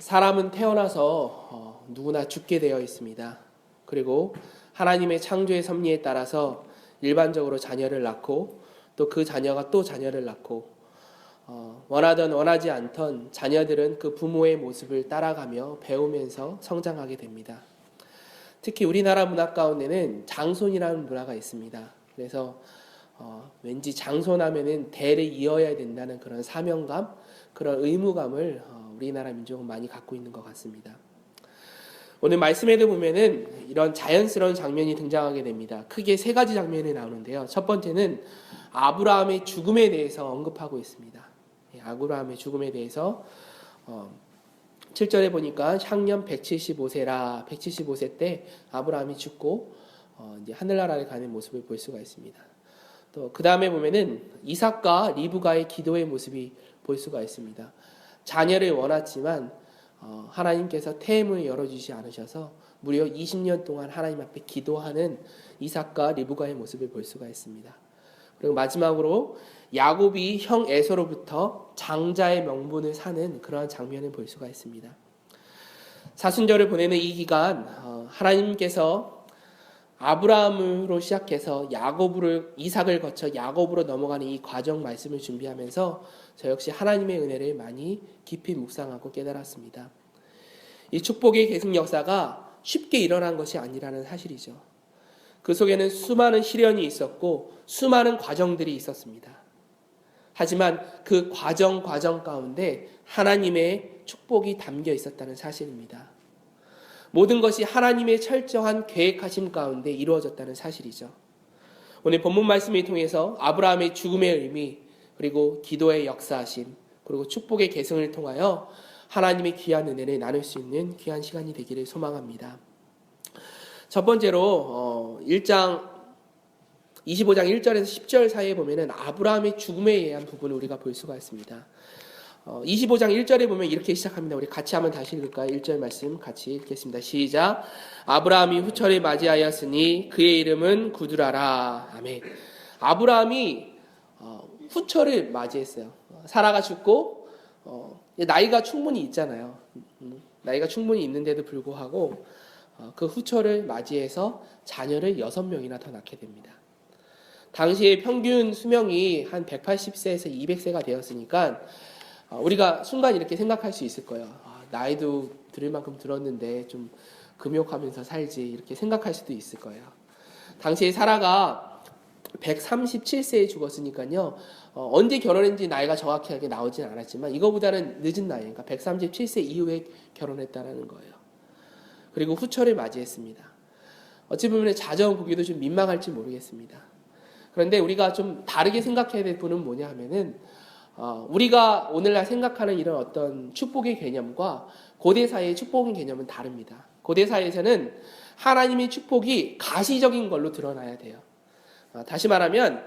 사람은 태어나서 누구나 죽게 되어 있습니다. 그리고 하나님의 창조의 섭리에 따라서 일반적으로 자녀를 낳고 또 그 자녀가 또 자녀를 낳고 원하든 원하지 않던 자녀들은 그 부모의 모습을 따라가며 배우면서 성장하게 됩니다. 특히 우리나라 문화 가운데는 장손이라는 문화가 있습니다. 그래서 왠지 장손하면은 대를 이어야 된다는 그런 사명감, 그런 의무감을 우리나라 민족은 많이 갖고 있는 것 같습니다. 오늘 말씀에도 보면은 이런 자연스러운 장면이 등장하게 됩니다. 크게 세 가지 장면이 나오는데요. 첫 번째는 아브라함의 죽음에 대해서 언급하고 있습니다. 아브라함의 죽음에 대해서 7절에 보니까 향년 175세라 175세 때 아브라함이 죽고 이제 하늘나라에 가는 모습을 볼 수가 있습니다. 또 그 다음에 보면은 이삭과 리브가의 기도의 모습이 볼 수가 있습니다. 자녀를 원했지만 하나님께서 태음을 열어주지 않으셔서 무려 20년 동안 하나님 앞에 기도하는 이삭과 리브가의 모습을 볼 수가 있습니다. 그리고 마지막으로 야곱이 형 에서로부터 장자의 명분을 사는 그러한 장면을 볼 수가 있습니다. 사순절을 보내는 이 기간 하나님께서 아브라함으로 시작해서 이삭을 거쳐 야곱으로 넘어가는 이 과정 말씀을 준비하면서 저 역시 하나님의 은혜를 많이 깊이 묵상하고 깨달았습니다. 이 축복의 계승 역사가 쉽게 일어난 것이 아니라는 사실이죠. 그 속에는 수많은 시련이 있었고 수많은 과정들이 있었습니다. 하지만 그 과정 가운데 하나님의 축복이 담겨 있었다는 사실입니다. 모든 것이 하나님의 철저한 계획하심 가운데 이루어졌다는 사실이죠. 오늘 본문 말씀을 통해서 아브라함의 죽음의 의미, 그리고 기도의 역사하심, 그리고 축복의 계승을 통하여 하나님의 귀한 은혜를 나눌 수 있는 귀한 시간이 되기를 소망합니다. 첫 번째로 25장 1절에서 10절 사이에 보면은 아브라함의 죽음에 의한 부분을 우리가 볼 수가 있습니다. 25장 1절에 보면 이렇게 시작합니다. 우리 같이 한번 다시 읽을까요? 1절 말씀 같이 읽겠습니다. 시작. 아브라함이 후처를 맞이하였으니 그의 이름은 구두라라. 아멘. 아브라함이 후처를 맞이했어요. 사라가 죽고 나이가 충분히 있잖아요. 나이가 충분히 있는데도 불구하고 그 후처를 맞이해서 자녀를 6명이나 더 낳게 됩니다. 당시의 평균 수명이 한 180세에서 200세가 되었으니까 우리가 순간 이렇게 생각할 수 있을 거예요. 나이도 들을 만큼 들었는데 좀 금욕하면서 살지, 이렇게 생각할 수도 있을 거예요. 당시에 사라가 137세에 죽었으니까요. 언제 결혼했는지 나이가 정확하게 나오진 않았지만 이거보다는 늦은 나이, 그러니까 137세 이후에 결혼했다는 거예요. 그리고 후처를 맞이했습니다. 어찌 보면 자정 보기도 좀 민망할지 모르겠습니다. 그런데 우리가 좀 다르게 생각해야 될 부분은 뭐냐 하면은 우리가 오늘날 생각하는 이런 어떤 축복의 개념과 고대사회의 축복의 개념은 다릅니다. 고대사회에서는 하나님의 축복이 가시적인 걸로 드러나야 돼요. 다시 말하면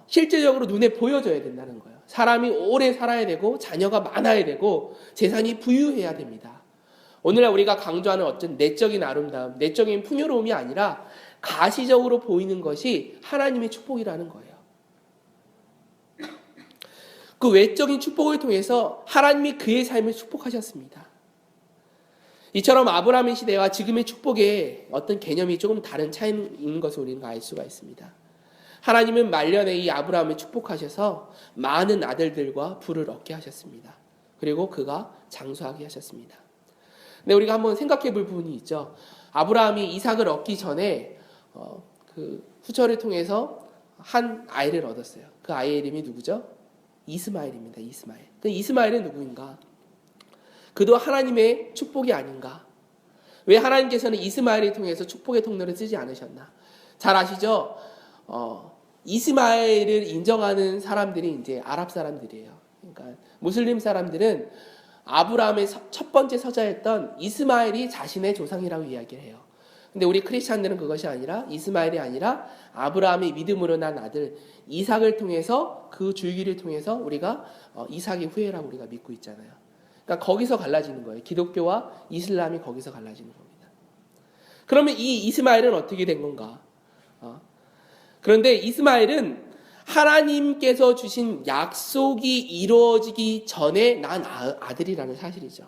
실질적으로 눈에 보여져야 된다는 거예요. 사람이 오래 살아야 되고 자녀가 많아야 되고 재산이 부유해야 됩니다. 오늘날 우리가 강조하는 어떤 내적인 아름다움, 내적인 풍요로움이 아니라 가시적으로 보이는 것이 하나님의 축복이라는 거예요. 그 외적인 축복을 통해서 하나님이 그의 삶을 축복하셨습니다. 이처럼 아브라함의 시대와 지금의 축복의 어떤 개념이 조금 다른 차이인 것을 우리는 알 수가 있습니다. 하나님은 말년에 이 아브라함을 축복하셔서 많은 아들들과 부를 얻게 하셨습니다. 그리고 그가 장수하게 하셨습니다. 근데 우리가 한번 생각해 볼 부분이 있죠. 아브라함이 이삭을 얻기 전에 그 후처를 통해서 한 아이를 얻었어요. 그 아이의 이름이 누구죠? 이스마엘입니다. 이스마엘. 그 이스마엘은 누구인가? 그도 하나님의 축복이 아닌가? 왜 하나님께서는 이스마엘을 통해서 축복의 통로를 쓰지 않으셨나? 잘 아시죠? 이스마엘을 인정하는 사람들이 이제 아랍 사람들이에요. 그러니까 무슬림 사람들은 아브라함의 첫 번째 서자였던 이스마엘이 자신의 조상이라고 이야기를 해요. 근데 우리 크리스찬들은 그것이 아니라 이스마엘이 아니라 아브라함의 믿음으로 난 아들 이삭을 통해서 그 줄기를 통해서 우리가 이삭의 후예라고 우리가 믿고 있잖아요. 그러니까 거기서 갈라지는 거예요. 기독교와 이슬람이 거기서 갈라지는 겁니다. 그러면 이 이스마엘은 어떻게 된 건가? 그런데 이스마엘은 하나님께서 주신 약속이 이루어지기 전에 난 아들이라는 사실이죠.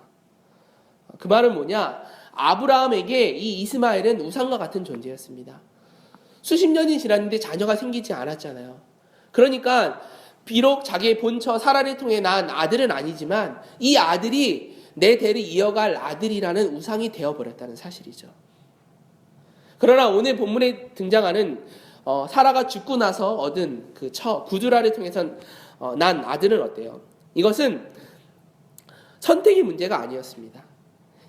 그 말은 뭐냐? 아브라함에게 이 이스마엘은 우상과 같은 존재였습니다. 수십 년이 지났는데 자녀가 생기지 않았잖아요. 그러니까 비록 자기의 본처 사라를 통해 낳은 아들은 아니지만 이 아들이 내 대를 이어갈 아들이라는 우상이 되어버렸다는 사실이죠. 그러나 오늘 본문에 등장하는 사라가 죽고 나서 얻은 그 구두라를 통해서 난 아들은 어때요? 이것은 선택의 문제가 아니었습니다.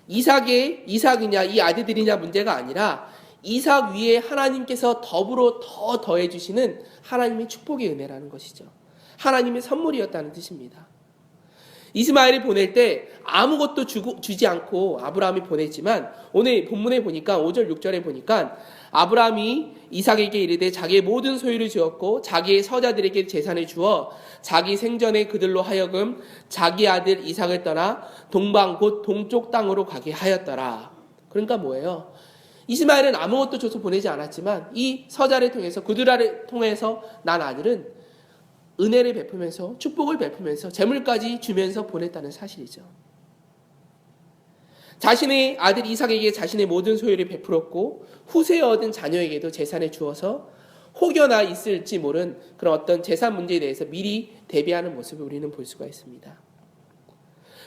이삭이냐 이 아들들이냐 문제가 아니라 이삭 위에 하나님께서 더불어 더 더해주시는 하나님의 축복의 은혜라는 것이죠. 하나님의 선물이었다는 뜻입니다. 이스마엘을 보낼 때 아무것도 주지 않고 아브라함이 보냈지만 오늘 본문에 보니까 5절 6절에 보니까 아브라함이 이삭에게 이르되 자기의 모든 소유를 주었고 자기의 서자들에게 재산을 주어 자기 생전에 그들로 하여금 자기 아들 이삭을 떠나 동방 곧 동쪽 땅으로 가게 하였더라. 그러니까 뭐예요? 이스마엘은 아무것도 줘서 보내지 않았지만 이 서자를 통해서 구두라를 통해서 난 아들은 은혜를 베푸면서 축복을 베푸면서 재물까지 주면서 보냈다는 사실이죠. 자신의 아들 이삭에게 자신의 모든 소유를 베풀었고 후세에 얻은 자녀에게도 재산을 주어서 혹여나 있을지 모른 그런 어떤 재산 문제에 대해서 미리 대비하는 모습을 우리는 볼 수가 있습니다.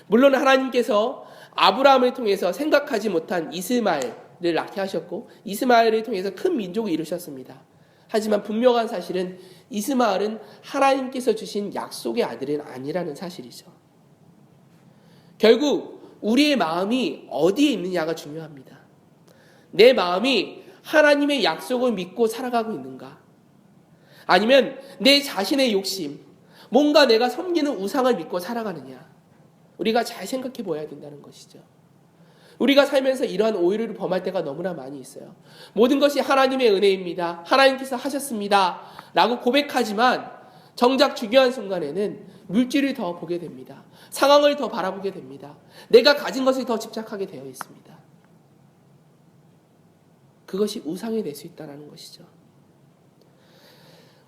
물론 하나님께서 아브라함을 통해서 생각하지 못한 이스마엘을 낳게 하셨고 이스마엘을 통해서 큰 민족을 이루셨습니다. 하지만 분명한 사실은 이스마엘은 하나님께서 주신 약속의 아들은 아니라는 사실이죠. 결국 우리의 마음이 어디에 있느냐가 중요합니다. 내 마음이 하나님의 약속을 믿고 살아가고 있는가? 아니면 내 자신의 욕심, 뭔가 내가 섬기는 우상을 믿고 살아가느냐? 우리가 잘 생각해 보아야 된다는 것이죠. 우리가 살면서 이러한 오해를 범할 때가 너무나 많이 있어요. 모든 것이 하나님의 은혜입니다. 하나님께서 하셨습니다. 라고 고백하지만 정작 중요한 순간에는 물질을 더 보게 됩니다. 상황을 더 바라보게 됩니다. 내가 가진 것을 더 집착하게 되어 있습니다. 그것이 우상이 될 수 있다는 것이죠.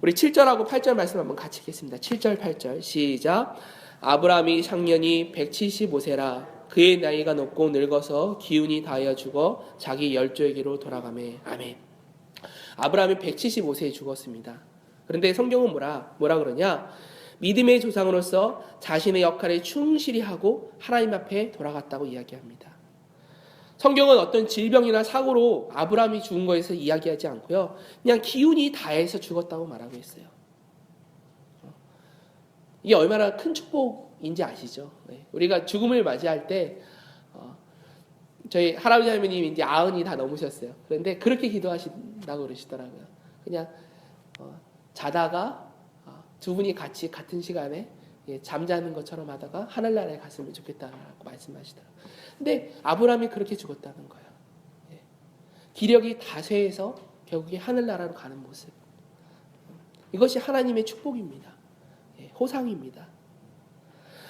우리 7절하고 8절 말씀 한번 같이 읽겠습니다. 7절 8절 시작. 아브라함이 향년이 175세라 그의 나이가 높고 늙어서 기운이 다하여 죽어 자기 열조에게로 돌아가매. 아멘. 아브라함이 175세에 죽었습니다. 그런데 성경은 뭐라 그러냐? 믿음의 조상으로서 자신의 역할을 충실히 하고 하나님 앞에 돌아갔다고 이야기합니다. 성경은 어떤 질병이나 사고로 아브라함이 죽은 것에서 이야기하지 않고요. 그냥 기운이 다해서 죽었다고 말하고 있어요. 이게 얼마나 큰 축복인지 아시죠? 네. 우리가 죽음을 맞이할 때 저희 할아버지 할머님이 이제 90이 다 넘으셨어요. 그런데 그렇게 기도하신다고 그러시더라고요. 그냥 자다가 두 분이 같이 같은 시간에 잠자는 것처럼 하다가 하늘나라에 갔으면 좋겠다라고 말씀하시더라고요. 근데 아브라함이 그렇게 죽었다는 거예요. 기력이 다 쇠해서 결국에 하늘나라로 가는 모습. 이것이 하나님의 축복입니다. 호상입니다.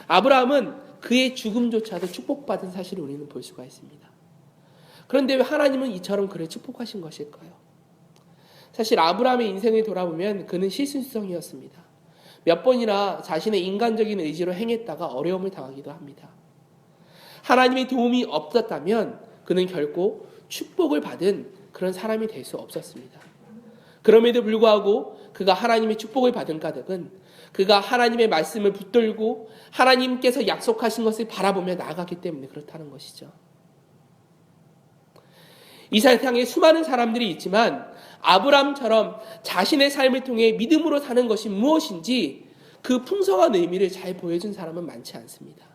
아브라함은 그의 죽음조차도 축복받은 사실을 우리는 볼 수가 있습니다. 그런데 왜 하나님은 이처럼 그를 축복하신 것일까요? 사실 아브라함의 인생을 돌아보면 그는 실수성이었습니다. 몇 번이나 자신의 인간적인 의지로 행했다가 어려움을 당하기도 합니다. 하나님의 도움이 없었다면 그는 결코 축복을 받은 그런 사람이 될 수 없었습니다. 그럼에도 불구하고 그가 하나님의 축복을 받은 까닭은 그가 하나님의 말씀을 붙들고 하나님께서 약속하신 것을 바라보며 나아갔기 때문에 그렇다는 것이죠. 이 세상에 수많은 사람들이 있지만 아브라함처럼 자신의 삶을 통해 믿음으로 사는 것이 무엇인지 그 풍성한 의미를 잘 보여준 사람은 많지 않습니다.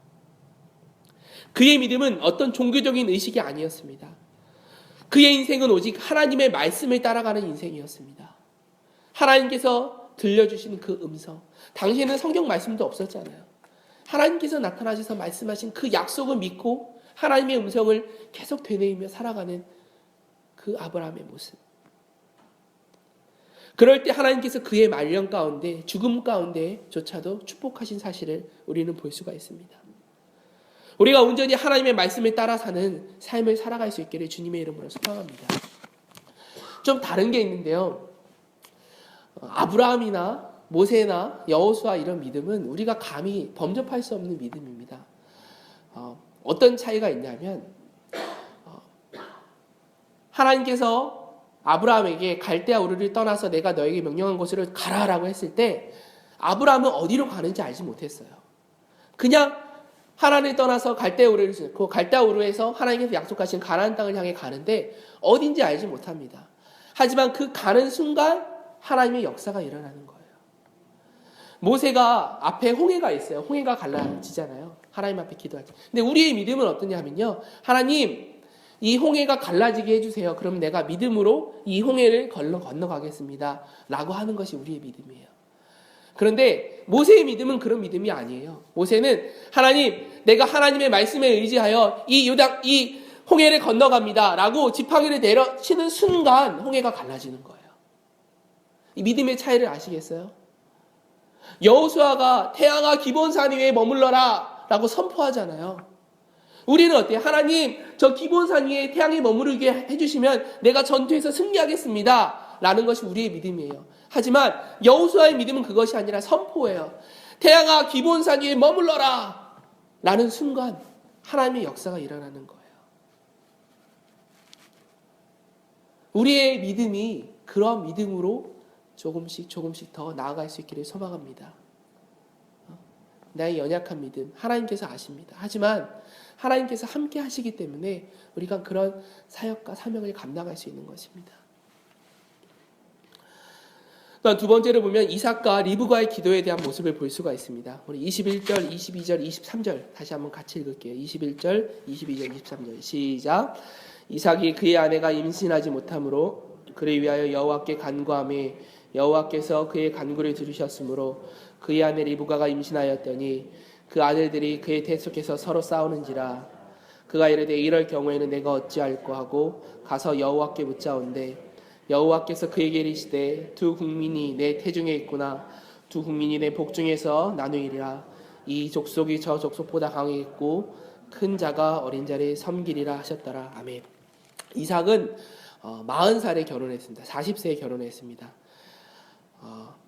그의 믿음은 어떤 종교적인 의식이 아니었습니다. 그의 인생은 오직 하나님의 말씀을 따라가는 인생이었습니다. 하나님께서 들려주신 그 음성. 당시에는 성경 말씀도 없었잖아요. 하나님께서 나타나셔서 말씀하신 그 약속을 믿고 하나님의 음성을 계속 되뇌이며 살아가는 그 아브라함의 모습. 그럴 때 하나님께서 그의 말년 가운데 죽음 가운데조차도 축복하신 사실을 우리는 볼 수가 있습니다. 우리가 온전히 하나님의 말씀을 따라 사는 삶을 살아갈 수 있기를 주님의 이름으로 소망합니다. 좀 다른 게 있는데요. 아브라함이나 모세나 여호수아 이런 믿음은 우리가 감히 범접할 수 없는 믿음입니다. 어떤 차이가 있냐면 하나님께서 아브라함에게 갈대아 우르를 떠나서 내가 너에게 명령한 곳으로 가라라고 했을 때 아브라함은 어디로 가는지 알지 못했어요. 그냥 하란을 떠나서 갈대아 우르를 그 갈대아 우르에서 하나님께서 약속하신 가나안 땅을 향해 가는데 어딘지 알지 못합니다. 하지만 그 가는 순간 하나님의 역사가 일어나는 거예요. 모세가 앞에 홍해가 있어요. 홍해가 갈라지잖아요. 하나님 앞에 기도할 때. 근데 우리의 믿음은 어떠냐면요. 하나님, 이 홍해가 갈라지게 해주세요. 그럼 내가 믿음으로 이 홍해를 건너가겠습니다. 라고 하는 것이 우리의 믿음이에요. 그런데 모세의 믿음은 그런 믿음이 아니에요. 모세는 하나님, 내가 하나님의 말씀에 의지하여 이 홍해를 건너갑니다. 라고 지팡이를 내려치는 순간 홍해가 갈라지는 거예요. 이 믿음의 차이를 아시겠어요? 여호수아가 태양아 기본산 위에 머물러라 라고 선포하잖아요. 우리는 어때요? 하나님, 저 기본산 위에 태양이 머무르게 해주시면 내가 전투에서 승리하겠습니다 라는 것이 우리의 믿음이에요. 하지만 여호수아의 믿음은 그것이 아니라 선포예요. 태양아 기본산 위에 머물러라 라는 순간 하나님의 역사가 일어나는 거예요. 우리의 믿음이 그런 믿음으로 조금씩 더 나아갈 수 있기를 소망합니다. 나의 연약한 믿음 하나님께서 아십니다. 하지만 하나님께서 함께 하시기 때문에 우리가 그런 사역과 사명을 감당할 수 있는 것입니다. 또한 두 번째로 보면 이삭과 리브가의 기도에 대한 모습을 볼 수가 있습니다. 우리 21절, 22절, 23절 다시 한번 같이 읽을게요. 21절, 22절, 23절 시작. 이삭이 그의 아내가 임신하지 못하므로 그를 위하여 여호와께 간구하며 여호와께서 그의 간구를 들으셨으므로 그의 아내 리브가가 임신하였더니 그 아들들이 그의 태 속에서 서로 싸우는지라. 그가 이르되 이럴 경우에는 내가 어찌할꼬 하고 가서 여호와께 묻자온대 여호와께서 그에게 이르시되 두 국민이 내 태중에 있구나. 두 국민이 내 복중에서 나누이리라. 이 족속이 저 족속보다 강하겠고 큰 자가 어린 자를 섬기리라 하셨더라. 아멘. 이삭은 40살에 결혼했습니다. 40세에 결혼했습니다.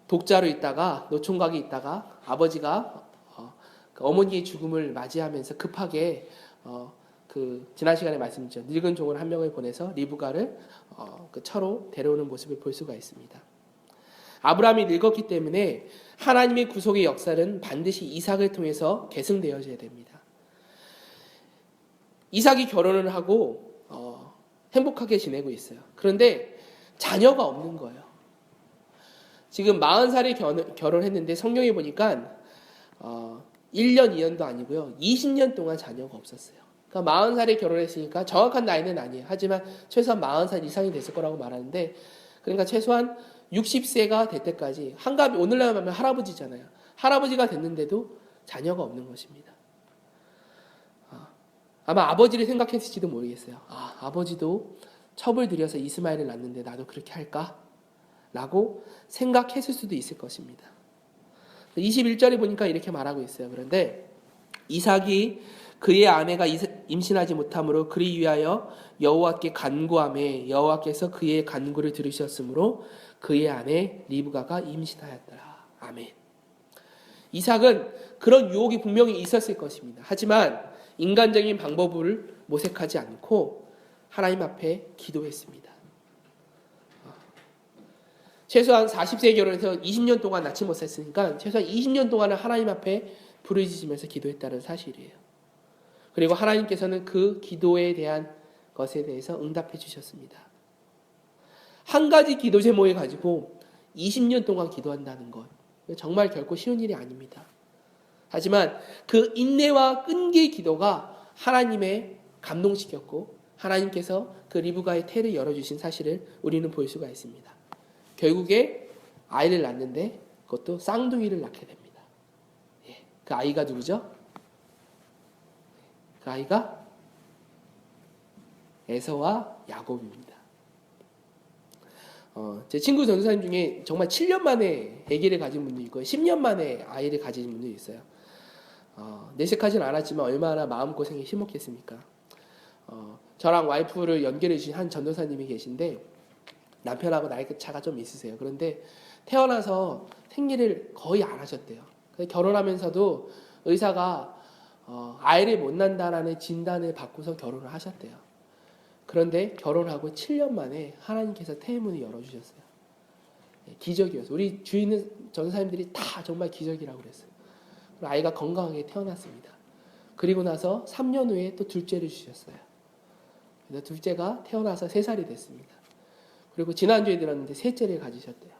독자로 있다가 노총각이 있다가 아버지가 어머니의 죽음을 맞이하면서 급하게 지난 시간에 말씀드렸죠. 늙은 종을 한 명을 보내서 리브가를 그 처로 데려오는 모습을 볼 수가 있습니다. 아브라함이 늙었기 때문에 하나님의 구속의 역사는 반드시 이삭을 통해서 계승되어져야 됩니다. 이삭이 결혼을 하고 행복하게 지내고 있어요. 그런데 자녀가 없는 거예요. 지금 40살에 결혼했는데 성경에 보니까 1년, 2년도 아니고요. 20년 동안 자녀가 없었어요. 그러니까 40살에 결혼했으니까 정확한 나이는 아니에요. 하지만 최소한 40살 이상이 됐을 거라고 말하는데 그러니까 최소한 60세가 될 때까지 한가비 오늘날 하면 할아버지잖아요. 할아버지가 됐는데도 자녀가 없는 것입니다. 아마 아버지를 생각했을지도 모르겠어요. 아버지도 첩을 들여서 이스마엘을 낳는데 나도 그렇게 할까? 라고 생각했을 수도 있을 것입니다. 21절에 보니까 이렇게 말하고 있어요. 그런데 이삭이 그의 아내가 임신하지 못하므로 그를 위하여 여호와께 간구하며 여호와께서 그의 간구를 들으셨으므로 그의 아내 리브가가 임신하였더라. 아멘. 이삭은 그런 유혹이 분명히 있었을 것입니다. 하지만 인간적인 방법을 모색하지 않고 하나님 앞에 기도했습니다. 최소한 40세에 결혼해서 20년 동안 낳지 못했으니까 최소한 20년 동안은 하나님 앞에 부르짖으면서 기도했다는 사실이에요. 그리고 하나님께서는 그 기도에 대한 것에 대해서 응답해 주셨습니다. 한 가지 기도 제목을 가지고 20년 동안 기도한다는 것 정말 결코 쉬운 일이 아닙니다. 하지만 그 인내와 끈기의 기도가 하나님의 감동시켰고 하나님께서 그 리브가의 태를 열어주신 사실을 우리는 볼 수가 있습니다. 결국에 아이를 낳는데 그것도 쌍둥이를 낳게 됩니다. 그 아이가 누구죠? 그 아이가 에서와 야곱입니다. 제 친구 전도사님 중에 정말 7년 만에 아기를 가진 분도 있고 10년 만에 아이를 가진 분도 있어요. 내색하진 않았지만 얼마나 마음고생이 심했겠습니까? 저랑 와이프를 연결해 주신 한 전도사님이 계신데 남편하고 나이 차가 좀 있으세요. 그런데 태어나서 생리를 거의 안 하셨대요. 결혼하면서도 의사가 아이를 못 낳는다라는 진단을 받고서 결혼을 하셨대요. 그런데 결혼하고 7년 만에 하나님께서 태문을 열어주셨어요. 기적이었어요. 우리 주위에 있는 전사님들이 다 정말 기적이라고 그랬어요. 아이가 건강하게 태어났습니다. 그리고 나서 3년 후에 또 둘째를 주셨어요. 그래서 둘째가 태어나서 3살이 됐습니다. 그리고 지난주에 들었는데 셋째를 가지셨대요.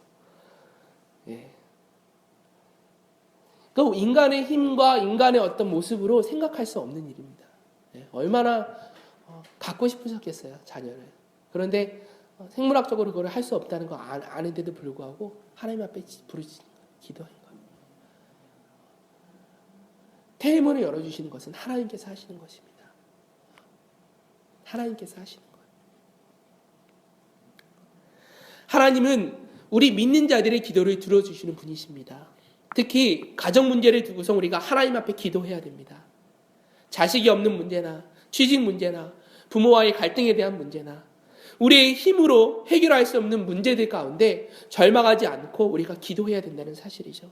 예. 그 인간의 힘과 인간의 어떤 모습으로 생각할 수 없는 일입니다. 예. 얼마나 갖고 싶으셨겠어요, 자녀를. 그런데 생물학적으로 그걸 할 수 없다는 거 아는데도 불구하고 하나님 앞에 부르짖는 거예요. 기도하는 거예요. 태문을 열어주시는 것은 하나님께서 하시는 것입니다. 하나님께서 하시는 거예요. 하나님은 우리 믿는 자들의 기도를 들어주시는 분이십니다. 특히 가정 문제를 두고서 우리가 하나님 앞에 기도해야 됩니다. 자식이 없는 문제나 취직 문제나 부모와의 갈등에 대한 문제나 우리의 힘으로 해결할 수 없는 문제들 가운데 절망하지 않고 우리가 기도해야 된다는 사실이죠.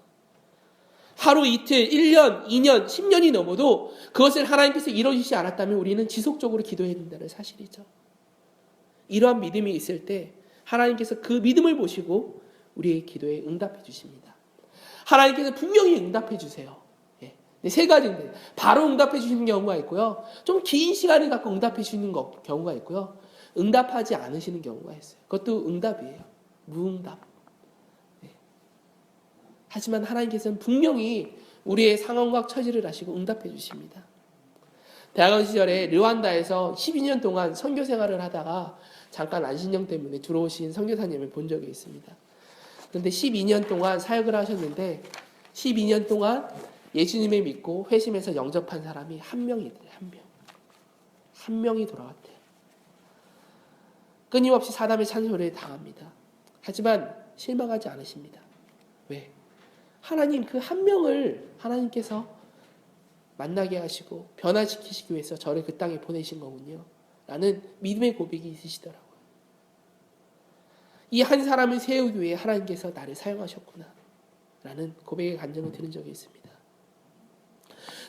하루 이틀, 1년, 2년, 10년이 넘어도 그것을 하나님께서 이루어주시지 않았다면 우리는 지속적으로 기도해야 된다는 사실이죠. 이러한 믿음이 있을 때 하나님께서 그 믿음을 보시고 우리의 기도에 응답해 주십니다. 하나님께서 분명히 응답해 주세요. 예. 3가지인데 바로 응답해 주시는 경우가 있고요. 좀 긴 시간을 갖고 응답해 주시는 경우가 있고요. 응답하지 않으시는 경우가 있어요. 그것도 응답이에요. 무응답. 예. 하지만 하나님께서는 분명히 우리의 상황과 처지를 아시고 응답해 주십니다. 대학원 시절에 르완다에서 12년 동안 선교 생활을 하다가 잠깐 안신령 때문에 들어오신 선교사님을 본 적이 있습니다. 그런데 12년 동안 사역을 하셨는데 12년 동안 예수님을 믿고 회심해서 영접한 사람이 한 명이더래요. 한 명이 돌아왔대요. 끊임없이 사람의 찬소리를 당합니다. 하지만 실망하지 않으십니다. 왜? 하나님 그 한 명을 하나님께서 만나게 하시고 변화시키시기 위해서 저를 그 땅에 보내신 거군요. 라는 믿음의 고백이 있으시더라고요. 이 한 사람을 세우기 위해 하나님께서 나를 사용하셨구나. 라는 고백의 간증을 들은 적이 있습니다.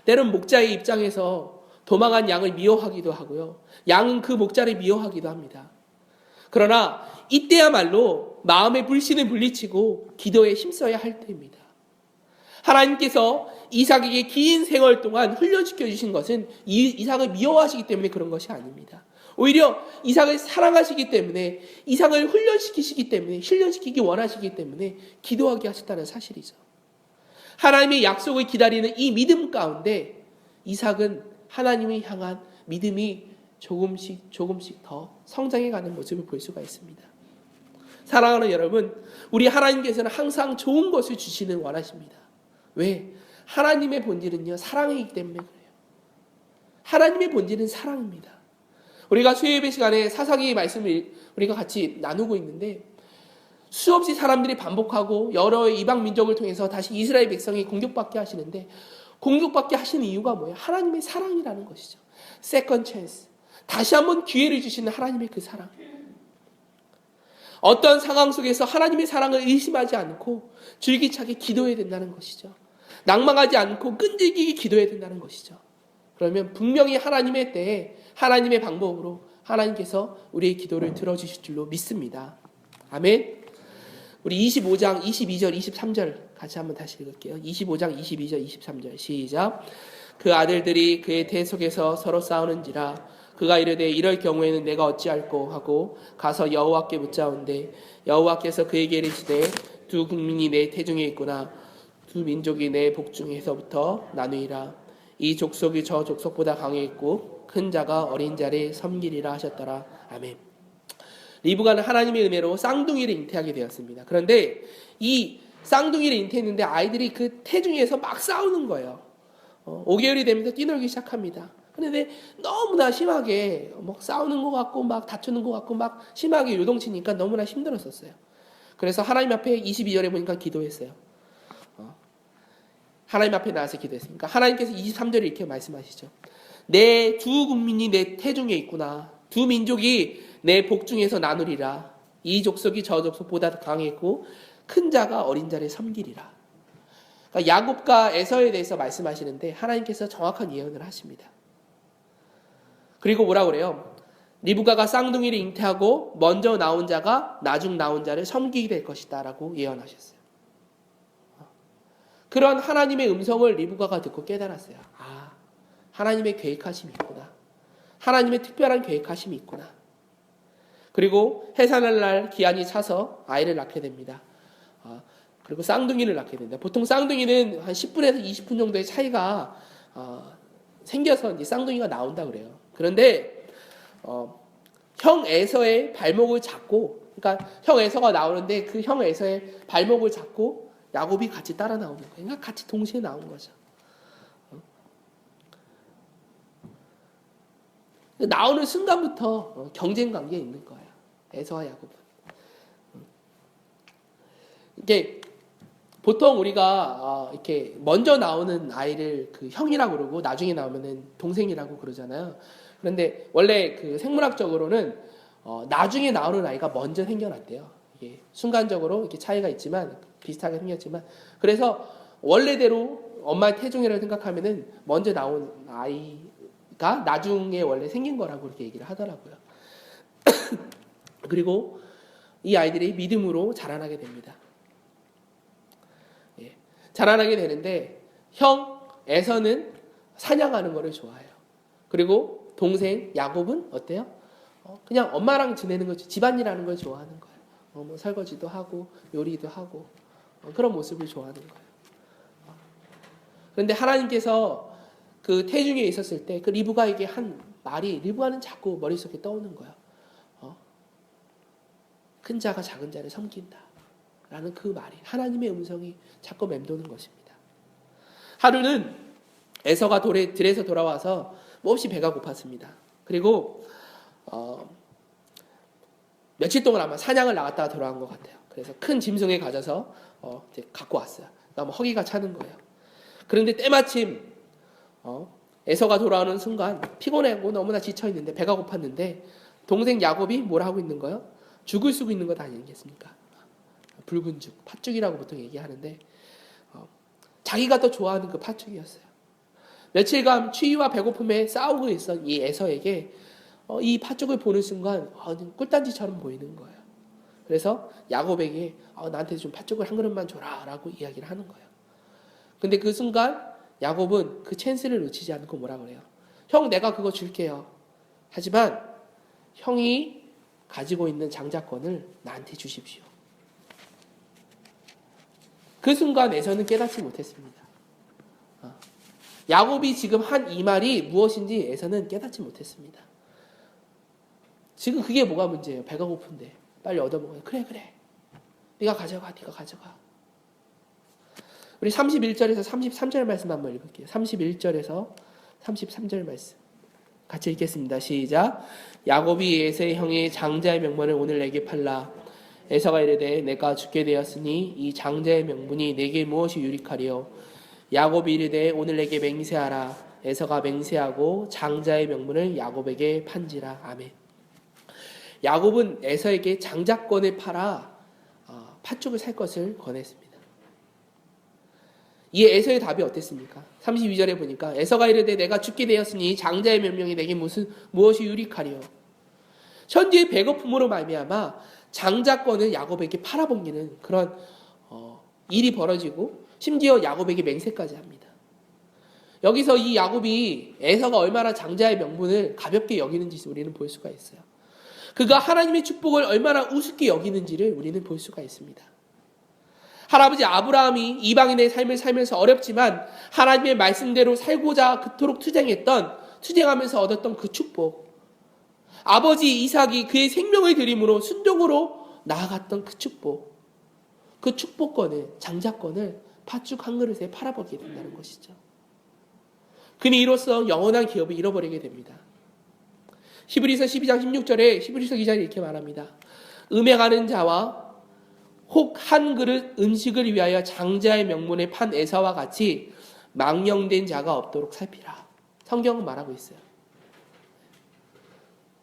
때론 목자의 입장에서 도망한 양을 미워하기도 하고요. 양은 그 목자를 미워하기도 합니다. 그러나 이때야말로 마음의 불신을 물리치고 기도에 힘써야 할 때입니다. 하나님께서 이삭에게 긴 생활 동안 훈련시켜 주신 것은 이삭을 미워하시기 때문에 그런 것이 아닙니다. 오히려 이삭을 사랑하시기 때문에 이삭을 훈련시키기 원하시기 때문에 기도하게 하셨다는 사실이죠. 하나님의 약속을 기다리는 이 믿음 가운데 이삭은 하나님을 향한 믿음이 조금씩 더 성장해가는 모습을 볼 수가 있습니다. 사랑하는 여러분, 우리 하나님께서는 항상 좋은 것을 주시는 원하십니다. 왜? 하나님의 본질은요, 사랑이기 때문에 그래요. 하나님의 본질은 사랑입니다. 우리가 수요예배 시간에 사사기의 말씀을 우리가 같이 나누고 있는데 수없이 사람들이 반복하고 여러 이방 민족을 통해서 다시 이스라엘 백성이 공격받게 하시는데 공격받게 하시는 이유가 뭐예요? 하나님의 사랑이라는 것이죠. 세컨드 찬스. 다시 한번 기회를 주시는 하나님의 그 사랑. 어떤 상황 속에서 하나님의 사랑을 의심하지 않고 줄기차게 기도해야 된다는 것이죠. 낭망하지 않고 끈질기게 기도해야 된다는 것이죠. 그러면 분명히 하나님의 때에 하나님의 방법으로 하나님께서 우리의 기도를 들어주실 줄로 믿습니다. 아멘. 우리 25장 22절 23절 같이 한번 다시 읽을게요. 25장 22절 23절 시작. 그 아들들이 그의 대 속에서 서로 싸우는지라 그가 이르되 이럴 경우에는 내가 어찌할꼬 하고 가서 여호와께 묻자온대 여호와께서 그에게 이르시되 두 국민이 내 태중에 있구나 두 민족이 내 복중에서부터 나누이라 이 족속이 저 족속보다 강해있고 큰 자가 어린 자를 섬기리라 하셨더라. 아멘. 리브가는 하나님의 은혜로 쌍둥이를 잉태하게 되었습니다. 그런데 이 쌍둥이를 잉태했는데 아이들이 그 태중에서 막 싸우는 거예요. 5개월이 되면서 뛰놀기 시작합니다. 그런데 너무나 심하게 막 싸우는 것 같고 막 다투는 것 같고 막 심하게 요동치니까 너무나 힘들었었어요. 그래서 하나님 앞에 22절에 보니까 기도했어요. 하나님 앞에 나와서 기도했으니까 하나님께서 23절에 이렇게 말씀하시죠. 내 두 국민이 내 태중에 있구나. 두 민족이 내 복중에서 나누리라. 이 족속이 저 족속보다 강했고 큰 자가 어린 자를 섬기리라. 그러니까 야곱과 에서에 대해서 말씀하시는데 하나님께서 정확한 예언을 하십니다. 그리고 뭐라 그래요? 리브가가 쌍둥이를 잉태하고 먼저 나온 자가 나중 나온 자를 섬기게 될 것이다 라고 예언하셨어요. 그런 하나님의 음성을 리브가가 듣고 깨달았어요. 아, 하나님의 계획하심이 있구나. 하나님의 특별한 계획하심이 있구나. 그리고 해산할 날 기한이 차서 아이를 낳게 됩니다. 그리고 쌍둥이를 낳게 됩니다. 보통 쌍둥이는 한 10분에서 20분 정도의 차이가 생겨서 이제 쌍둥이가 나온다 그래요. 그런데 형 에서의 발목을 잡고, 그러니까 형 에서가 나오는데 그 형 에서의 발목을 잡고 야곱이 같이 따라 나오는 거예요. 그러니까 같이 동시에 나온 거죠. 나오는 순간부터 경쟁 관계에 있는 거예요. 에서와 야곱은. 이게 보통 우리가 이렇게 먼저 나오는 아이를 그 형이라고 그러고 나중에 나오면은 동생이라고 그러잖아요. 그런데 원래 그 생물학적으로는 나중에 나오는 아이가 먼저 생겨났대요. 이게 순간적으로 이렇게 차이가 있지만 비슷하게 생겼지만, 그래서 원래대로 엄마의 태중이라고 생각하면은 먼저 나온 아이가 나중에 원래 생긴 거라고 그렇게 얘기를 하더라고요. 그리고 이 아이들이 믿음으로 자라나게 됩니다. 자라나게 되는데 형 에서는 사냥하는 거를 좋아해요. 그리고 동생 야곱은 어때요? 그냥 엄마랑 지내는 거, 집안일하는 걸 좋아하는 거예요. 뭐 설거지도 하고 요리도 하고 그런 모습을 좋아하는 거예요. 그런데 하나님께서 그 태중에 있었을 때 그 리브가에게 한 말이, 리브가는 자꾸 머릿속에 떠오는 거예요. 큰 자가 작은 자를 섬긴다 라는 그 말이, 하나님의 음성이 자꾸 맴도는 것입니다. 하루는 에서가 들에서 돌아와서 몹시 배가 고팠습니다. 그리고 며칠 동안 아마 사냥을 나갔다가 돌아온 것 같아요. 그래서 큰 짐승에 가져서 이제 갖고 왔어요. 그러니까 허기가 차는 거예요. 그런데 때마침 에서가 돌아오는 순간 피곤하고 너무나 지쳐있는데, 배가 고팠는데 동생 야곱이 뭘 하고 있는 거예요? 죽을 쓰고 있는 것 아니겠습니까? 붉은 죽, 팥죽이라고 보통 얘기하는데 자기가 더 좋아하는 그 팥죽이었어요. 며칠간 추위와 배고픔에 싸우고 있던 이 에서에게 이 팥죽을 보는 순간 꿀단지처럼 보이는 거예요. 그래서 야곱에게 나한테 좀 팥죽을 한 그릇만 줘라 라고 이야기를 하는 거예요. 근데 그 순간 야곱은 그 찬스를 놓치지 않고 뭐라 그래요? 형, 내가 그거 줄게요. 하지만 형이 가지고 있는 장자권을 나한테 주십시오. 그 순간 에서는 깨닫지 못했습니다. 야곱이 지금 한 이 말이 무엇인지 에서는 깨닫지 못했습니다. 지금 그게 뭐가 문제예요? 배가 고픈데 빨리 얻어먹어요. 그래. 네가 가져가. 우리 31절에서 33절 말씀 한번 읽을게요. 31절에서 33절 말씀 같이 읽겠습니다. 시작. 야곱이 에서의 형의 장자의 명분을 오늘 내게 팔라. 에서가 이르되 내가 죽게 되었으니 이 장자의 명분이 내게 무엇이 유익하리요? 야곱이 이르되 오늘 내게 맹세하라. 에서가 맹세하고 장자의 명분을 야곱에게 판지라. 아멘. 야곱은 에서에게 장자권을 팔아 팥죽을 살 것을 권했습니다. 이에 에서의 답이 어땠습니까? 32절에 보니까 에서가 이르되 내가 죽게 되었으니 장자의 명령이 내게 무엇이 유익하리요? 현재의 배고픔으로 말미암아 장자권을 야곱에게 팔아넘기는 그런 일이 벌어지고, 심지어 야곱에게 맹세까지 합니다. 여기서 이 야곱이 에서가 얼마나 장자의 명분을 가볍게 여기는지 우리는 볼 수가 있어요. 그가 하나님의 축복을 얼마나 우습게 여기는지를 우리는 볼 수가 있습니다. 할아버지 아브라함이 이방인의 삶을 살면서 어렵지만 하나님의 말씀대로 살고자 그토록 투쟁하면서 얻었던 그 축복, 아버지 이삭이 그의 생명을 드림으로 순종으로 나아갔던 그 축복, 그 축복권을, 장자권을 팥죽 한 그릇에 팔아버리게 된다는 것이죠. 그는 이로써 영원한 기업을 잃어버리게 됩니다. 히브리서 12장 16절에 히브리서 기자는 이렇게 말합니다. 음행하는 자와 혹 한 그릇 음식을 위하여 장자의 명분에 판 에사와 같이 망령된 자가 없도록 살피라. 성경은 말하고 있어요.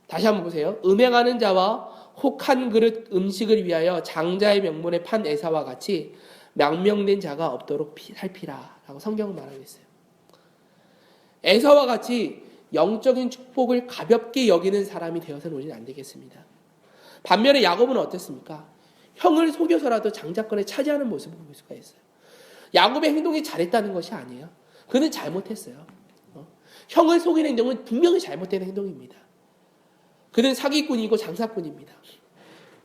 다시 한번 보세요. 음행하는 자와 혹 한 그릇 음식을 위하여 장자의 명분에 판 에사와 같이 망령된 자가 없도록 살피라 라고 성경은 말하고 있어요. 에사와 같이 영적인 축복을 가볍게 여기는 사람이 되어서는 우리는 안 되겠습니다. 반면에 야곱은 어땠습니까? 형을 속여서라도 장자권을 차지하는 모습을 볼 수가 있어요. 야곱의 행동이 잘했다는 것이 아니에요. 그는 잘못했어요. 형을 속이는 행동은 분명히 잘못된 행동입니다. 그는 사기꾼이고 장사꾼입니다.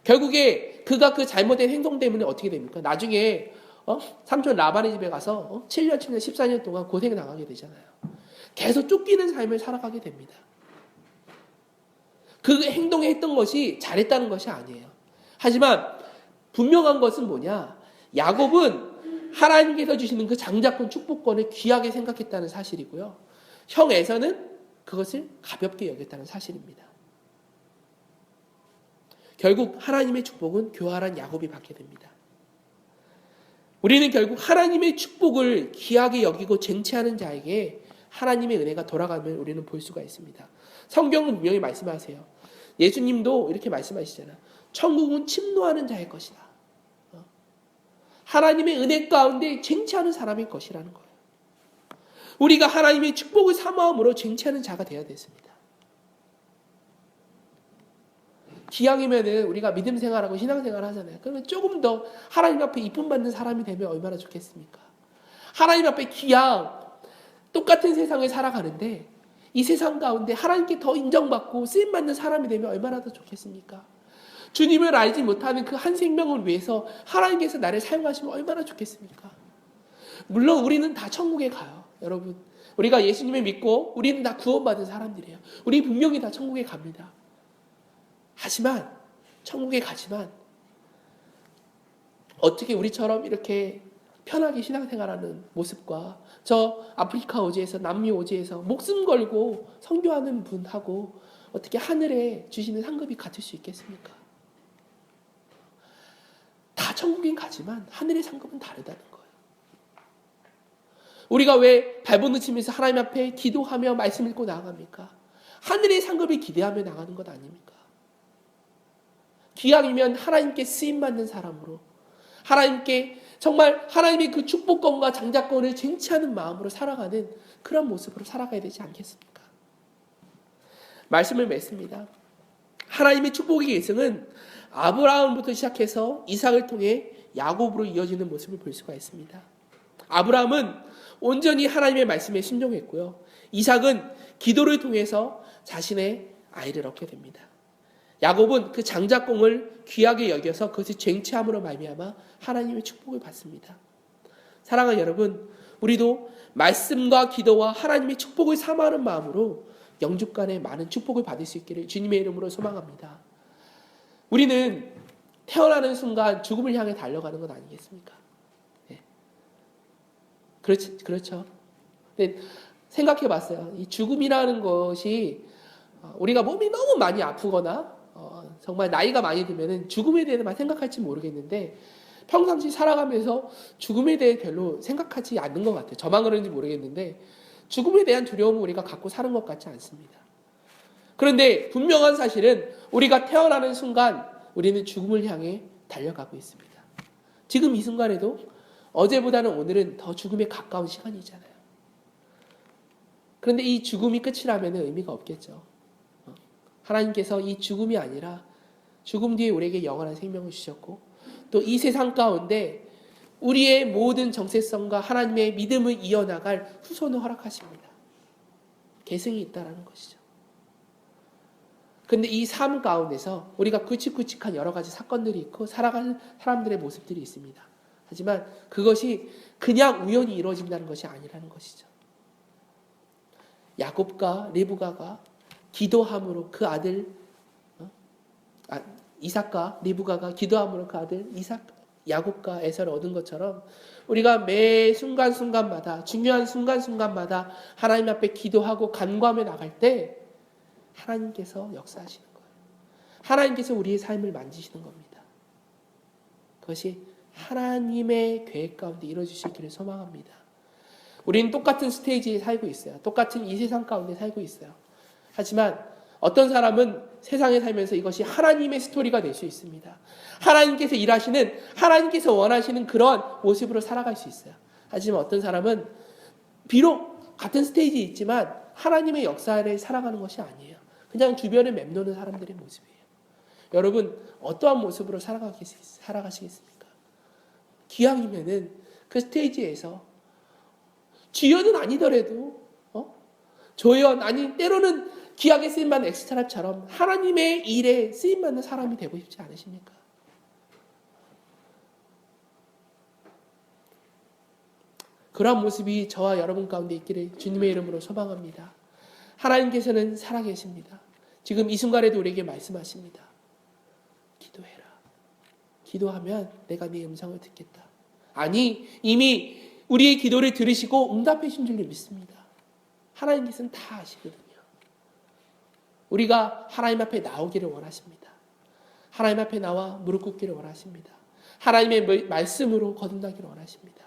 결국에 그가 그 잘못된 행동 때문에 어떻게 됩니까? 나중에 삼촌 라반의 집에 가서 7년, 14년 동안 고생을 당하게 되잖아요. 계속 쫓기는 삶을 살아가게 됩니다. 그 행동에 했던 것이 잘했다는 것이 아니에요. 하지만 분명한 것은 뭐냐? 야곱은 하나님께서 주시는 그 장자권 축복권을 귀하게 생각했다는 사실이고요. 형 에서는 그것을 가볍게 여겼다는 사실입니다. 결국 하나님의 축복은 교활한 야곱이 받게 됩니다. 우리는 결국 하나님의 축복을 귀하게 여기고 쟁취하는 자에게 하나님의 은혜가 돌아감을 우리는 볼 수가 있습니다. 성경은 분명히 말씀하세요. 예수님도 이렇게 말씀하시잖아요. 천국은 침노하는 자의 것이다. 하나님의 은혜 가운데 쟁취하는 사람의 것이라는 거예요. 우리가 하나님의 축복을 사모함으로 쟁취하는 자가 되어야 됐습니다. 기왕이면은 우리가 믿음 생활하고 신앙 생활 하잖아요. 그러면 조금 더 하나님 앞에 이쁨 받는 사람이 되면 얼마나 좋겠습니까? 하나님 앞에 기왕 똑같은 세상을 살아가는데 이 세상 가운데 하나님께 더 인정받고 쓰임받는 사람이 되면 얼마나 더 좋겠습니까? 주님을 알지 못하는 그 한 생명을 위해서 하나님께서 나를 사용하시면 얼마나 좋겠습니까? 물론 우리는 다 천국에 가요. 여러분, 우리가 예수님을 믿고 우리는 다 구원받은 사람들이에요. 우리 분명히 다 천국에 갑니다. 하지만 천국에 가지만 어떻게 우리처럼 이렇게 편하게 신앙생활하는 모습과 저 아프리카 오지에서 남미 오지에서 목숨 걸고 선교하는 분하고 어떻게 하늘에 주시는 상급이 같을 수 있겠습니까? 다 천국엔 가지만 하늘의 상급은 다르다는 거예요. 우리가 왜 발버둥 치면서 하나님 앞에 기도하며 말씀 읽고 나아갑니까? 하늘의 상급을 기대하며 나가는 것 아닙니까? 기왕이면 하나님께 쓰임받는 사람으로 하나님께 정말 하나님의 그 축복권과 장자권을 쟁취하는 마음으로 살아가는 그런 모습으로 살아가야 되지 않겠습니까? 말씀을 맺습니다. 하나님의 축복의 계승은 아브라함부터 시작해서 이삭을 통해 야곱으로 이어지는 모습을 볼 수가 있습니다. 아브라함은 온전히 하나님의 말씀에 순종했고요. 이삭은 기도를 통해서 자신의 아이를 얻게 됩니다. 야곱은 그 장자권을 귀하게 여겨서 그것을 쟁취함으로 말미암아 하나님의 축복을 받습니다. 사랑하는 여러분, 우리도 말씀과 기도와 하나님의 축복을 사모하는 마음으로 영주간에 많은 축복을 받을 수 있기를 주님의 이름으로 소망합니다. 우리는 태어나는 순간 죽음을 향해 달려가는 것 아니겠습니까? 네. 그렇죠. 네, 생각해 봤어요. 이 죽음이라는 것이 우리가 몸이 너무 많이 아프거나 정말 나이가 많이 들면은 죽음에 대해서만 생각할지 모르겠는데 평상시 살아가면서 죽음에 대해 별로 생각하지 않는 것 같아요. 저만 그런지 모르겠는데 죽음에 대한 두려움을 우리가 갖고 사는 것 같지 않습니다. 그런데 분명한 사실은 우리가 태어나는 순간 우리는 죽음을 향해 달려가고 있습니다. 지금 이 순간에도 어제보다는 오늘은 더 죽음에 가까운 시간이잖아요. 그런데 이 죽음이 끝이라면 의미가 없겠죠. 하나님께서 이 죽음이 아니라 죽음 뒤에 우리에게 영원한 생명을 주셨고 또 이 세상 가운데 우리의 모든 정체성과 하나님의 믿음을 이어나갈 후손을 허락하십니다. 계승이 있다는 것이죠. 그런데 이 삶 가운데서 우리가 굵직굵직한 여러 가지 사건들이 있고 살아가는 사람들의 모습들이 있습니다. 하지만 그것이 그냥 우연히 이루어진다는 것이 아니라는 것이죠. 야곱과 리브가가 기도함으로 그 아들 이삭과 리브가가 기도함으로 그 아들 야곱과 에서를 얻은 것처럼 우리가 매 순간순간마다 중요한 순간순간마다 하나님 앞에 기도하고 간구하며 나갈 때 하나님께서 역사하시는 거예요. 하나님께서 우리의 삶을 만지시는 겁니다. 그것이 하나님의 계획 가운데 이루어지실 길을 소망합니다. 우리는 똑같은 스테이지에 살고 있어요. 똑같은 이 세상 가운데 살고 있어요. 하지만 어떤 사람은 세상에 살면서 이것이 하나님의 스토리가 될 수 있습니다. 하나님께서 일하시는, 하나님께서 원하시는 그런 모습으로 살아갈 수 있어요. 하지만 어떤 사람은 비록 같은 스테이지에 있지만 하나님의 역사를 살아가는 것이 아니에요. 그냥 주변을 맴도는 사람들의 모습이에요. 여러분 어떠한 모습으로 살아가시겠습니까? 기왕이면은 그 스테이지에서 주연은 아니더라도 조연 아니 때로는 기약에 쓰임받는 엑스트라처럼 하나님의 일에 쓰임받는 사람이 되고 싶지 않으십니까? 그러한 모습이 저와 여러분 가운데 있기를 주님의 이름으로 소망합니다. 하나님께서는 살아계십니다. 지금 이 순간에도 우리에게 말씀하십니다. 기도해라. 기도하면 내가 네 음성을 듣겠다. 아니 이미 우리의 기도를 들으시고 응답해 주신 줄 믿습니다. 하나님께서는 다 아시거든요. 우리가 하나님 앞에 나오기를 원하십니다. 하나님 앞에 나와 무릎 꿇기를 원하십니다. 하나님의 말씀으로 거듭나기를 원하십니다.